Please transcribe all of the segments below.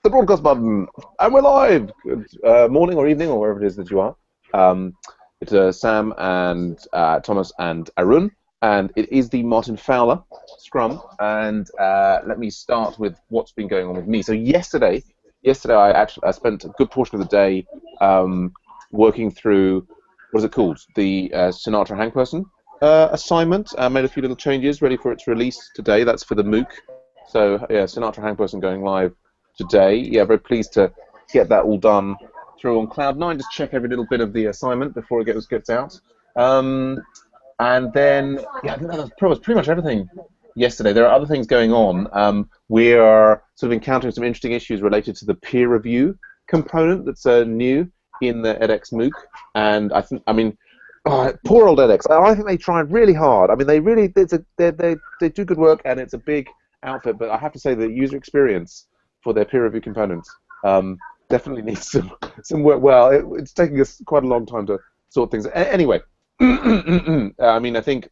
the broadcast button, and we're live. Good morning or evening or wherever it is that you are. It's Sam and Thomas and Arun, and it is the Martin Fowler Scrum. And let me start with what's been going on with me. So yesterday I spent a good portion of the day working through what is it called, the Sinatra Hangperson assignment. I made a few little changes, ready for its release today. That's for the MOOC. So yeah, Sinatra Hangperson going live today. Yeah, very pleased to get that all done through on Cloud9. Just check every little bit of the assignment before it gets out. And then, yeah, I think that was pretty much everything yesterday. There are other things going on. We are sort of encountering some interesting issues related to the peer review component that's new in the edX MOOC. And poor old edX. I think they tried really hard. I mean, they do good work, and it's a big outfit. But I have to say, the user experience for their peer review components definitely needs some work. Well, it's taking us quite a long time to sort things. Anyway, I mean, I think,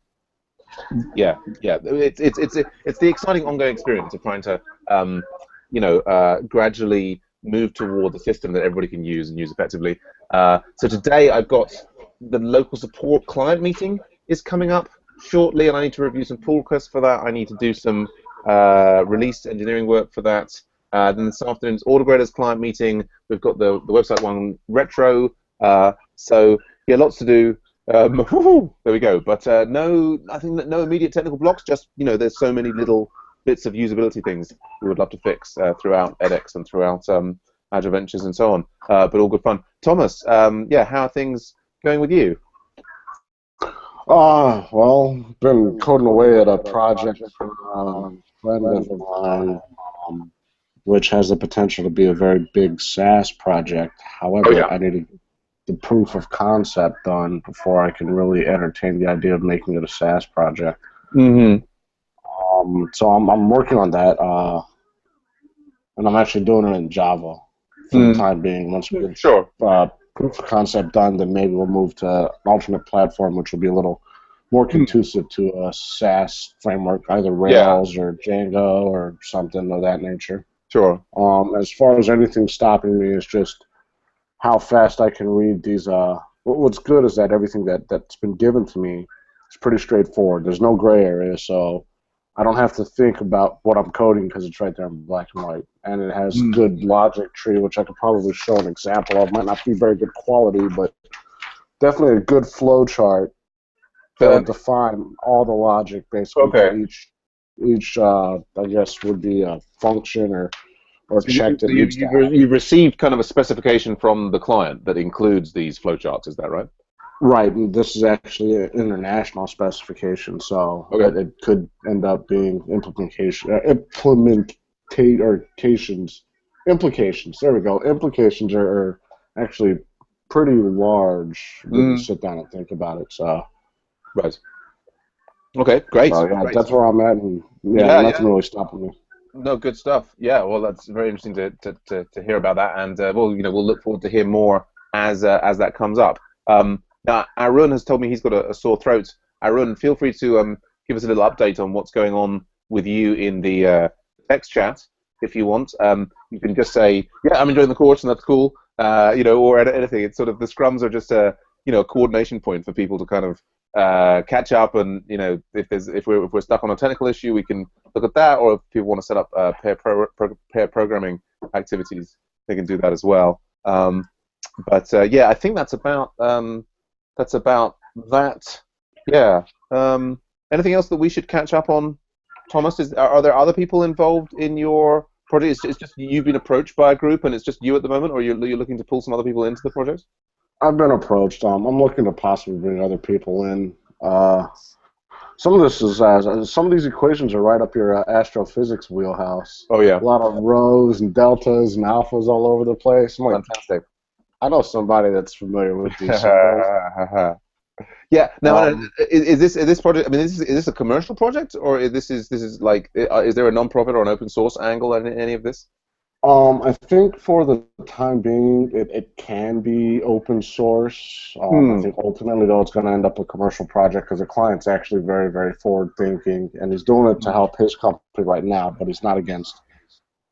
yeah, it's the exciting ongoing experience of trying to, gradually move toward the system that everybody can use and use effectively. So today I've got the local support client meeting is coming up shortly, and I need to review some pull requests for that. I need to do some release engineering work for that. Then this afternoon's Order Graders client meeting. We've got the website one retro. So yeah, lots to do. There we go. But I think that no immediate technical blocks. Just there's so many little bits of usability things we would love to fix throughout edX and throughout Agile Ventures and so on. But all good fun. Thomas, yeah, how are things going with you? Well, been coding away at a project for a friend of mine, which has the potential to be a very big SaaS project. However, I needed the proof of concept done before I can really entertain the idea of making it a SaaS project. Mm-hmm. So I'm working on that, and I'm actually doing it in Java for the time being. Once we get proof of concept done, then maybe we'll move to an alternate platform, which will be a little more conducive to a SaaS framework, either Rails or Django or something of that nature. Sure. As far as anything stopping me is just how fast I can read these. What's good is that everything that's been given to me is pretty straightforward. There's no gray area, so I don't have to think about what I'm coding because it's right there in black and white. And it has good logic tree, which I could probably show an example of. Might not be very good quality, but definitely a good flow chart to define all the logic basically for each I guess would be a function or check that needs to happen. You've received kind of a specification from the client that includes these flowcharts, is that right? Right, and this is actually an international specification, so it could end up being implications. There we go. Implications are actually pretty large when you sit down and think about it. So, right. Okay, great. So, yeah, great. That's where I'm at, and nothing really stopping me. No, good stuff. Yeah, well, that's very interesting to hear about that, and we'll look forward to hear more as that comes up. Now, Arun has told me he's got a sore throat. Arun, feel free to give us a little update on what's going on with you in the text chat, if you want. You can just say, yeah, I'm enjoying the course, and that's cool, or anything. It's sort of, the scrums are just a coordination point for people to kind of catch up, and if we're stuck on a technical issue, we can look at that, or if people want to set up pair programming activities, they can do that as well. But yeah, I think that's about that. Yeah. Anything else that we should catch up on, Thomas? Are there other people involved in your project? It's just you've been approached by a group, and it's just you at the moment, or you're looking to pull some other people into the project? I've been approached. I'm looking to possibly bring other people in. Some of this is some of these equations are right up your astrophysics wheelhouse. Oh yeah. A lot of rhos and deltas and alphas all over the place. Fantastic. I know somebody that's familiar with these symbols. Yeah. Now, is this project? I mean, is this a commercial project, or is this like, is there a non-profit or an open source angle in any of this? I think for the time being, it can be open source. I think ultimately, though, it's going to end up a commercial project because the client's actually very, very forward-thinking, and he's doing it to help his company right now, but he's not against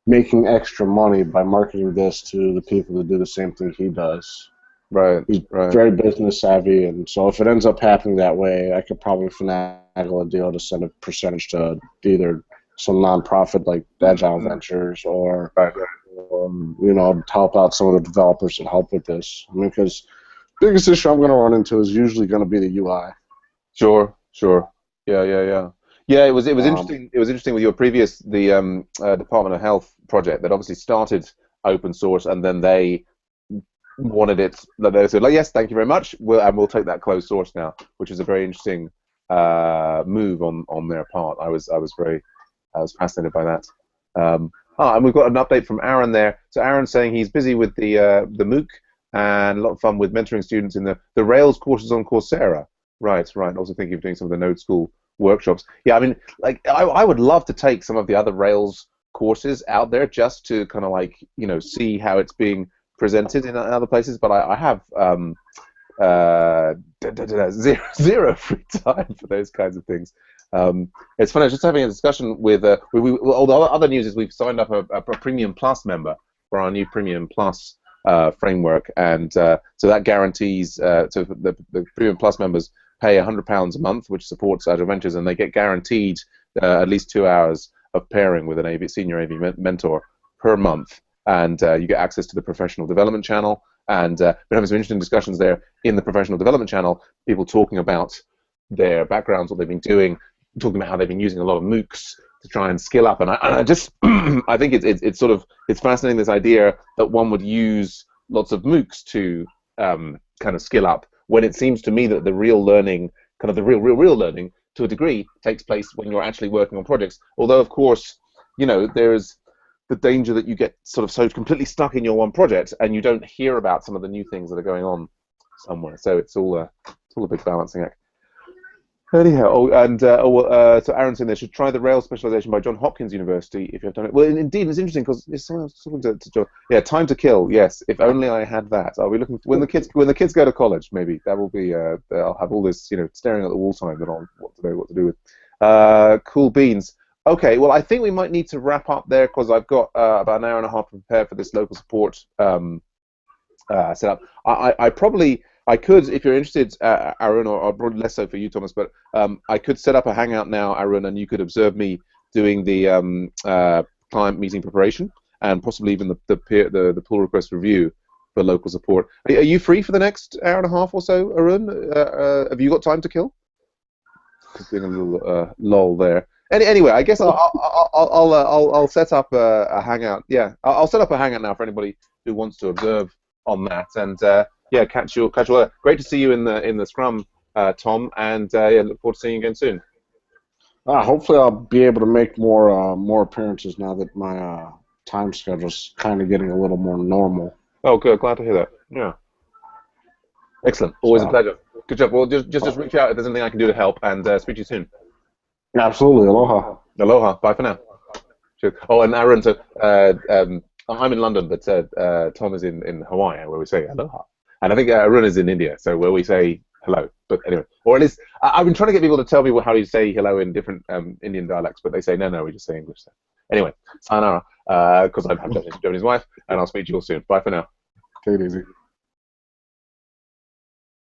making extra money by marketing this to the people that do the same thing he does. Right. He's Right. very business savvy, and so if it ends up happening that way, I could probably finagle a deal to send a percentage to either some nonprofit like Agile Ventures or Right. to help out some of the developers that help with this. I mean, because the biggest issue I'm going to run into is usually going to be the UI. Sure. Sure. Yeah. Yeah, it was interesting. It was interesting with your previous Department of Health project that obviously started open source and then they wanted it. They said, like, yes, thank you very much, we'll take that closed source now, which is a very interesting move on their part. I was fascinated by that. And we've got an update from Aaron there. So Aaron's saying he's busy with the MOOC and a lot of fun with mentoring students in the Rails courses on Coursera. Right. Also thinking of doing some of the Node School workshops. Yeah, I mean, like I would love to take some of the other Rails courses out there just to kind of like see how it's being presented in other places, but I have zero free time for those kinds of things. It's funny. I was just having a discussion with all the other news is we've signed up a Premium Plus member for our new Premium Plus framework, and so that guarantees so the Premium Plus members pay £100 a month, which supports Agile Ventures, and they get guaranteed at least 2 hours of pairing with an senior AV mentor per month. And you get access to the professional development channel, and been having some interesting discussions there in the professional development channel. People talking about their backgrounds, what they've been doing, talking about how they've been using a lot of MOOCs to try and skill up. And I just I think it's fascinating, this idea that one would use lots of MOOCs to kind of skill up, when it seems to me that the real learning, kind of the real learning, to a degree, takes place when you're actually working on projects. Although of course, there's the danger that you get sort of so completely stuck in your one project and you don't hear about some of the new things that are going on somewhere. So it's all a big balancing act. Anyhow, so Aaron saying they should try the Rails specialization by Johns Hopkins University if you have done it. Well, indeed, it's interesting because it's someone else talking to John. Yeah, Time to Kill. Yes, if only I had that. I'll be looking when the kids go to college. Maybe that will be. I'll have all this staring at the wall time that on what to do with. Cool beans. Okay, well, I think we might need to wrap up there because I've got about an hour and a half to prepare for this local support setup. I could, if you're interested, Arun, or probably less so for you, Thomas, but I could set up a hangout now, Arun, and you could observe me doing the client meeting preparation and possibly even the pull request review for local support. Are you free for the next hour and a half or so, Arun? Have you got time to kill? Just doing a little lull there. Anyway, I guess I'll set up a hangout. Yeah, I'll set up a hangout now for anybody who wants to observe on that, and yeah, catch you later. Great to see you in the Scrum, Tom, and yeah, look forward to seeing you again soon. Hopefully, I'll be able to make more appearances now that my time schedule's kind of getting a little more normal. Oh, good. Glad to hear that. Yeah. Excellent. Always a pleasure. Good job. Well, just reach out if there's anything I can do to help, and speak to you soon. Absolutely. Aloha. Aloha. Bye for now. Cheers. Oh, and Aaron, so I'm in London, but Tom is in Hawaii, where we say aloha. And I think Arun is in India, so where we say hello. But anyway, or at least I've been trying to get people to tell me how you say hello in different Indian dialects, but they say no, we just say English. So anyway, sayonara, because I have a Japanese wife, and I'll speak to you all soon. Bye for now. Take it easy.